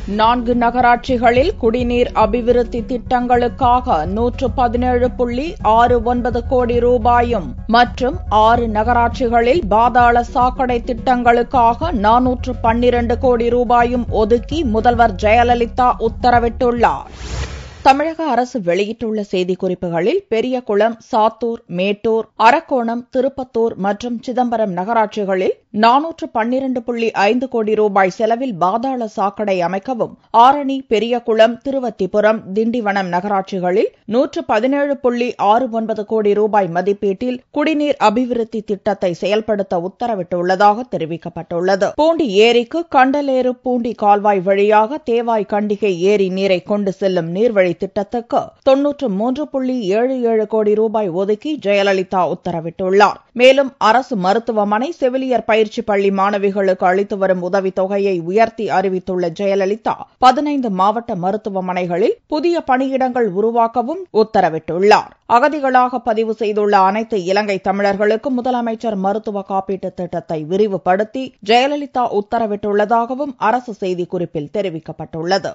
4 நகராட்சிகளில் குடிநீர் அபிவிருத்தி திட்டங்களுக்காக 117.69 கோடி ரூபாயும் மற்றும் 6 நகராட்சிகளில் பாதாள சாக்கடை திட்டங்களுக்காக 412 கோடி ரூபாயும் ஒதுக்கி முதல்வர் ஜெயலலிதா உத்தரவிட்டுள்ளார். தமிழக அரசு வெளியிட்டுள்ள செய்திக்குறிப்புகளில் பெரியகுளம், சாத்தூர், மேட்டூர், அரக்கோணம், திருப்பத்தூர் மற்றும் சிதம்பரம் நகராட்சிகளில் 412.5 கோடி ரூபாய் செலவில் பாதாள சாக்கடை அமைக்கவும், ஆரணி, பெரியகுளம், திருவத்திபுரம், திண்டிவனம் நகராட்சிகளில் 117.69 கோடி ரூபாய் மதிப்பீட்டில் குடிநீர் அபிவிருத்தி திட்டத்தை செயல்படுத்த உத்தரவிட்டுள்ளதாக தெரிவிக்கப்பட்டுள்ளது. பூண்டி ஏரிக்கு கண்டலேறு பூண்டி கால்வாய் வழியாக தேவாய் கண்டிகை ஏரி நீரை கொண்டு செல்லும் நீர்வழி திட்டத்துக்கு 93.77 கோடி ரூபாய் ஒதுக்கி ஜெயலலிதா உத்தரவிட்டுள்ளார். மேலும் அரசு மருத்துவமனை, செவிலியர் பயிற்சி பள்ளி மாணவிகளுக்கு அளித்து வரும் உதவித்தொகையை உயர்த்தி அறிவித்துள்ள ஜெயலலிதா 15 மாவட்ட மருத்துவமனைகளில் புதிய பணியிடங்கள் உருவாக்கவும் உத்தரவிட்டுள்ளார். அகதிகளாக பதிவு செய்துள்ள அனைத்து இலங்கை தமிழர்களுக்கு முதலமைச்சர் மருத்துவ காப்பீட்டுத் திட்டத்தை விரிவுபடுத்தி ஜெயலலிதா உத்தரவிட்டுள்ளதாகவும் அரசு செய்திக்குறிப்பில் தெரிவிக்கப்பட்டுள்ளது.